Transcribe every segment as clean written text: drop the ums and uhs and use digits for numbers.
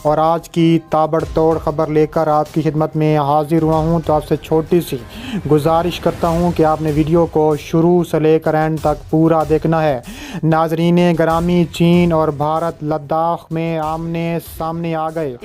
और आज की ताबड़तोड़ ख़बर लेकर आपकी खिदमत में हाजिर हुआ हूं। तो आपसे छोटी सी गुजारिश करता हूं कि आपने वीडियो को शुरू से लेकर एंड तक पूरा देखना है। नाजरीन ग्रामी, चीन और भारत लद्दाख में आमने सामने आ गए।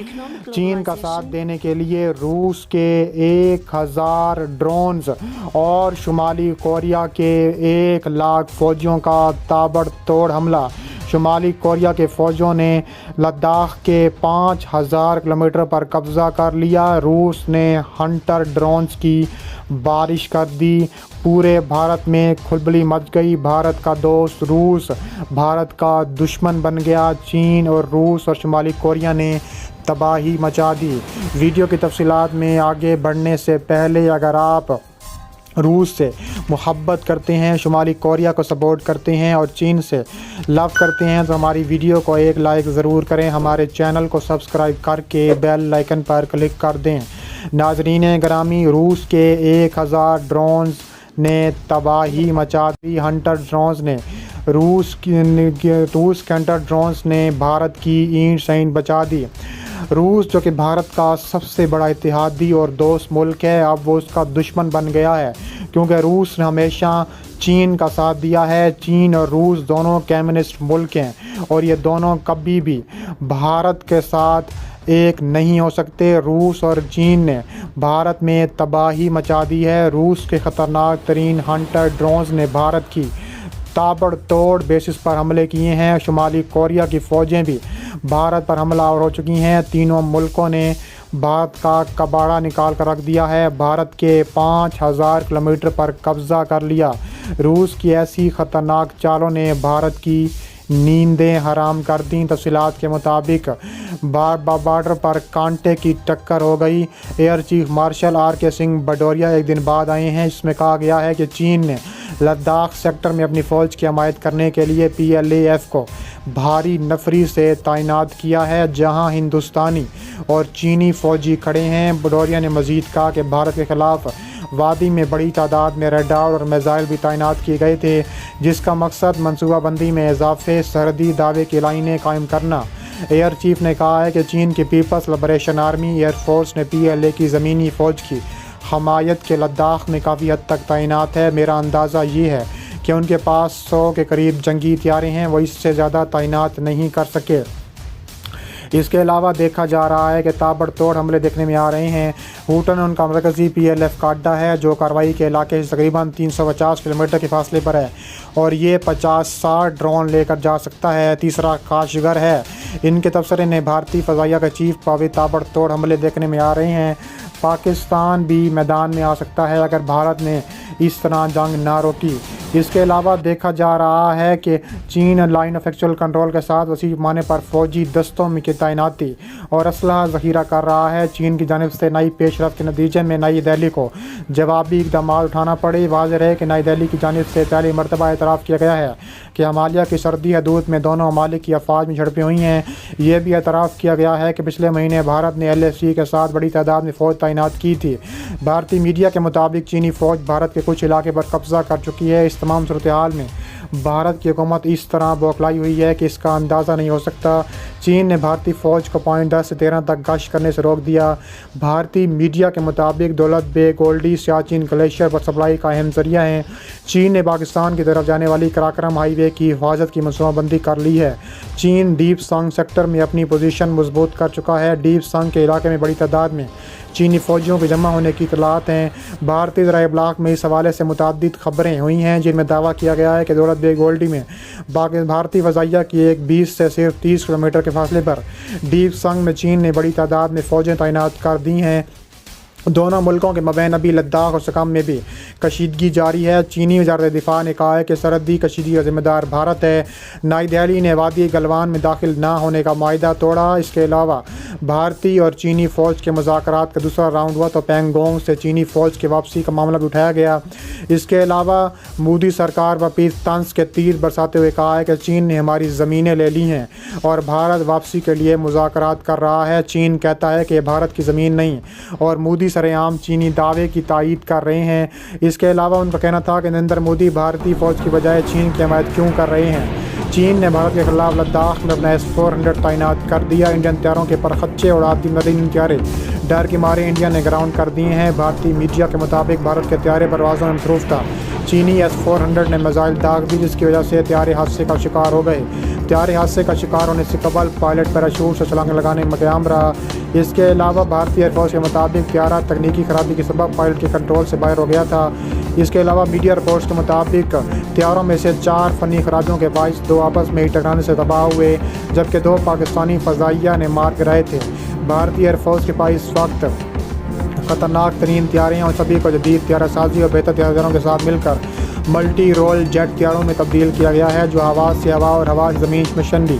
चीन का साथ देने के लिए रूस के 1000 ड्रोन्स और शुमाली कोरिया के 1 लाख फ़ौजियों का ताबड़तोड़ हमला। शुमाली कोरिया के फ़ौजों ने लद्दाख के 5000 किलोमीटर पर कब्ज़ा कर लिया। रूस ने हंटर ड्रोन्स की बारिश कर दी। पूरे भारत में खलबली मच गई। भारत का दोस्त रूस भारत का दुश्मन बन गया। चीन और रूस और शुमाली कोरिया ने तबाही मचा दी। वीडियो की तफसीलात में आगे बढ़ने से पहले अगर आप रूस से मोहब्बत करते हैं, शुमाली कोरिया को सपोर्ट करते हैं और चीन से लव करते हैं तो हमारी वीडियो को एक लाइक ज़रूर करें। हमारे चैनल को सब्सक्राइब करके बेल आइकन पर क्लिक कर दें। नाजरीन ग्रामी, रूस के 1000 ड्रोन्स ने तबाही मचा दी। हंटर ड्रोन्स ने रूस के हंटर ड्रोन्स ने भारत की ईंट सैंड बचा दी। रूस जो कि भारत का सबसे बड़ा इत्तेहादी और दोस्त मुल्क है, अब वो उसका दुश्मन बन गया है, क्योंकि रूस ने हमेशा चीन का साथ दिया है। चीन और रूस दोनों कम्युनिस्ट मुल्क हैं और ये दोनों कभी भी भारत के साथ एक नहीं हो सकते। रूस और चीन ने भारत में तबाही मचा दी है। रूस के ख़तरनाक तरीन हंटर ड्रोन्स ने भारत की ताबड़तोड़ बेसिस पर हमले किए हैं। शुमाली कोरिया की फ़ौजें भी भारत पर हमलावर हो चुकी हैं। तीनों मुल्कों ने भारत का कबाड़ा निकाल कर रख दिया है। भारत के 5000 किलोमीटर पर कब्ज़ा कर लिया। रूस की ऐसी ख़तरनाक चालों ने भारत की नींदें हराम कर दी। तफसीलात के मुताबिक बॉर्डर पर कांटे की टक्कर हो गई। Air chief marshal RK Singh Bhadauria एक दिन बाद आए हैं, जिसमें कहा गया है कि चीन ने लद्दाख सेक्टर में अपनी फ़ौज की हमायत करने के लिए PLAF को भारी नफरी से तैनात किया है, जहां हिंदुस्तानी और चीनी फ़ौजी खड़े हैं। भदौरिया ने मज़ीद कहा कि भारत के ख़िलाफ़ वादी में बड़ी तादाद में रडार और मिसाइल भी तैनात किए गए थे, जिसका मकसद मनसूबाबंदी में इजाफे, सरहदी दावे की लाइनें कायम करना। एयर चीफ ने कहा है कि चीन की पीपल्स लिबरेशन आर्मी एयरफोर्स ने PLA की ज़मीनी फ़ौज की हमायत के लद्दाख में काफ़ी हद तक तैनात है। मेरा अंदाज़ा ये है कि उनके पास 100 के करीब जंगी हथियारें हैं, वो इससे ज़्यादा तैनात नहीं कर सके। इसके अलावा देखा जा रहा है कि ताबड़तोड़ हमले देखने में आ रहे हैं। हूटन उनका मरकज़ी PLF का अड्डा है, जो कार्रवाई के इलाके से तकरीबन 350 किलोमीटर के फासले पर है और ये 50-60 ड्रोन लेकर जा सकता है। तीसरा काशगर है। इनके तबसरे ने भारतीय फ़ज़ाइया का चीफ पावे ताबड़तोड़ हमले देखने में आ रहे हैं। पाकिस्तान भी मैदान में आ सकता है अगर भारत ने इस तरह जंग ना रोकी। इसके अलावा देखा जा रहा है कि चीन लाइन ऑफ एक्चुअल कंट्रोल के साथ वसी पैमाने पर फ़ौजी दस्तों में की तैनाती और असलहा ज़ख़ीरा कर रहा है। चीन की जानिब से नई पेशरफ के नतीजे में नई दिल्ली को जवाबी इक़दाम उठाना पड़े। वाज़ेह है कि नई दिल्ली की जानिब से पहली मरतबा एतराफ़ किया गया है कि हिमालय की सर्दी हदूद में दोनों ममालिक की अफवाज में झड़पें हुई हैं। यह भी एतराफ़ किया गया है कि पिछले महीने भारत ने LAC के साथ बड़ी तादाद में फ़ौज तैनात की थी। भारतीय मीडिया के मुताबिक चीनी फ़ौज भारत के कुछ इलाके पर कब्ज़ा कर चुकी है। इस तमाम सूरत हाल में भारत की हुकूमत इस तरह बौखलाई हुई है कि इसका अंदाज़ा नहीं हो सकता। चीन ने भारतीय फ़ौज को पॉइंट 10 से 13 तक गश्त करने से रोक दिया। भारतीय मीडिया के मुताबिक दौलत बेग गोल्डी सियाचिन ग्लेशियर पर सप्लाई का अहम ज़रिया है। चीन ने पाकिस्तान की तरफ जाने वाली कराक्रम हाईवे की हिफाजत की मनसूबाबंदी कर ली है। चीन डीप संग सेक्टर में अपनी पोजीशन मजबूत कर चुका है। डीप संग के इलाके में बड़ी तादाद में चीनी फ़ौजियों के जमा होने की इतलात हैं। भारतीय ज़राए इब्लाग में इस हवाले से मुताद्दिद ख़बरें हुई हैं, जिनमें दावा किया गया है कि दौलत बेग गोल्डी में भारतीय फ़ज़ाइया की एक 20 से सिर्फ 30 किलोमीटर के फासले पर डीप संग में चीन ने बड़ी तादाद में फ़ौजें तैनात कर दी हैं। दोनों मुल्कों के मबैन अभी लद्दाख और सकम में भी कशीदगी जारी है। चीनी वज़ारत दिफा ने कहा है कि सरहदी कशीदगी का ज़िम्मेदार भारत है। नई दिल्ली ने वादी गलवान में दाखिल ना होने का माहिदा तोड़ा। इसके अलावा भारतीय और चीनी फ़ौज के मुज़ाकरात का दूसरा राउंड हुआ तो पैंगोंग से चीनी फ़ौज की वापसी का मामला भी उठाया गया। इसके अलावा मोदी सरकार पर पीर तंज के तीर बरसाते हुए कहा है कि चीन ने हमारी ज़मीनें ले ली हैं और भारत वापसी के लिए मुज़ाकरात कर रहा है। चीन कहता है कि भारत की ज़मीन नहीं और मोदी सरेआम चीनी दावे की तायीद कर रहे हैं। इसके अलावा उनका कहना था कि नरेंद्र मोदी भारतीय फ़ौज की बजाय चीन की हमायत क्यों कर रहे हैं। चीन ने भारत के खिलाफ लद्दाख में अपना S-400 तैनात कर दिया। इंडियन तैयारों के परखच्चे उड़ाती नजरीन त्यारे डर के मारे इंडिया ने ग्राउंड कर दिए हैं। भारतीय मीडिया के मुताबिक भारत के त्यारे परवाज़ों में मसरूफ था। चीनी S-400 ने मिसाइल दाग दी, जिसकी वजह से त्यारे हादसे का शिकार हो गए। त्यारे हादसे का शिकार होने से कबल पायलट पैराशूट से छलांग लगाने में कामयाब रहा। इसके अलावा भारतीय एयरफोर्स के मुताबिक त्यारा तकनीकी खराबी के सबब पायलट के कंट्रोल से बाहर हो गया था। इसके अलावा मीडिया रिपोर्ट्स के मुताबिक त्यारों में से 4 फनी खराबियों के बायस 2 आपस में ही टकराने से तबाह हुए, जबकि 2 पाकिस्तानी फ़ज़ाइया ने मार गिराए थे। भारतीय एयरफोर्स के पास इस वक्त ख़तरनाक तरीन त्यारे हैं और सभी को जदीद त्यारा साजी और बेहतर त्यारों के साथ मिलकर मल्टी रोल जेट त्यारों में तब्दील किया गया है, जो हवा से हवा और हवा से ज़मीन मिशन भी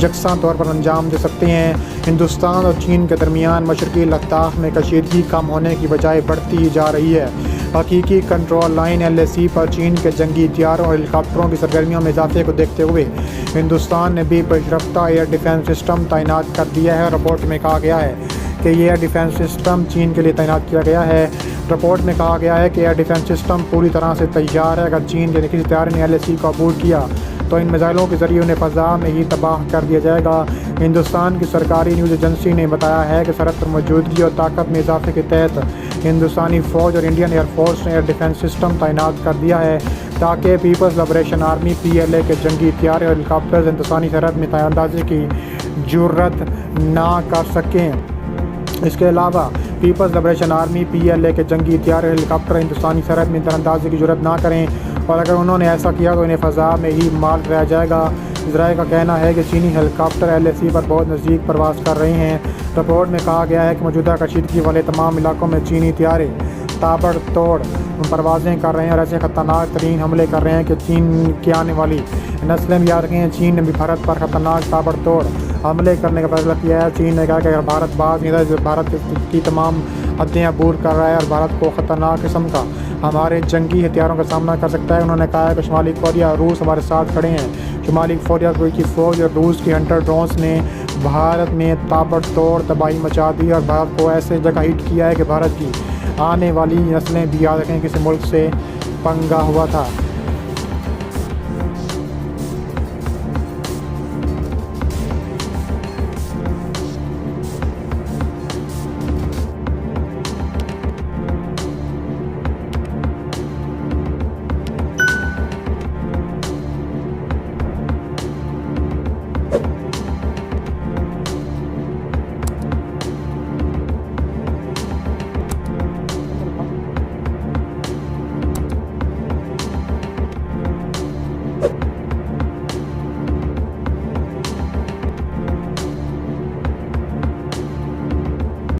यकसा तौर पर अंजाम दे सकते हैं। हिंदुस्तान और चीन के दरमियान मशरक़ी लद्दाख में कशीदगी कम होने की बजाय बढ़ती जा रही है। हकीकी कंट्रोल लाइन LAC पर चीन के जंगी त्यारों और हेलीकॉप्टरों की सरगर्मियों में इजाफे को देखते हुए हिंदुस्तान ने भी पेशरफ्ता एयर डिफेंस सिस्टम तैनात कर दिया है। रिपोर्ट में कहा गया है कि ये एयर डिफेंस सिस्टम चीन के लिए तैनात किया गया है। रिपोर्ट में कहा गया है कि एयर डिफेंस सिस्टम पूरी तरह से तैयार है। अगर चीन के किसी त्यारे ने LAC को अबूर किया तो इन मिसाइलों के जरिए उन्हें फ़ज़ा में ही तबाह कर दिया जाएगा। हिंदुस्तान की सरकारी न्यूज़ एजेंसी ने बताया है कि सरहद पर मौजूदगी और ताकत में इजाफे के तहत हिंदुस्तानी फ़ौज और इंडियन एयरफोर्स ने एयर डिफेंस सिस्टम तैनात कर दिया है, ताकि पीपल्स लिबरेशन आर्मी PLA के जंगी त्यारे और हेलीकॉप्टर्स हिंदुस्तानी सरहद में तीरंदाजी की जुर्रत ना कर सकें। इसके अलावा पीपल्स लिबरेशन आर्मी PLA के जंगी त्यारे हेलीकॉप्टर हिंदुस्तानी सरहद में तीरंदाजी की जुर्रत ना करें, और अगर उन्होंने ऐसा किया तो इन्हें फ़ज़ा में ही मार दिया जाएगा। इजराइल का कहना है कि चीनी हेलीकॉप्टर LAC पर बहुत नज़दीक परवास कर रहे हैं। रिपोर्ट में कहा गया है कि मौजूदा कशीदगी वाले तमाम इलाकों में चीनी त्यारे ताबड़तोड़ परवाज़ें कर रहे हैं और ऐसे ख़तरनाक तरीन हमले कर रहे हैं कि चीन की आने वाली नस्लें भी याद रखें। चीन ने भी भारत पर ख़तरनाक ताबड़तोड़ हमले करने का फैसला किया है। चीन ने कहा कि अगर भारत बाज नहीं था, भारत की तमाम हदें अबूर कर रहा है और भारत को ख़तरनाक किस्म का हमारे जंगी हथियारों का सामना कर सकता है। उन्होंने कहा है कि शुमाली कोरिया और रूस हमारे साथ खड़े हैं। शुमाली कोरिया की फ़ौज और रूस की हंटर ड्रोन्स ने भारत में ताबड़तोड़ तबाही मचा दी और भारत को ऐसे जगह हिट किया है कि भारत की आने वाली नस्लें भी याद रखें किसी मुल्क से पंगा हुआ था।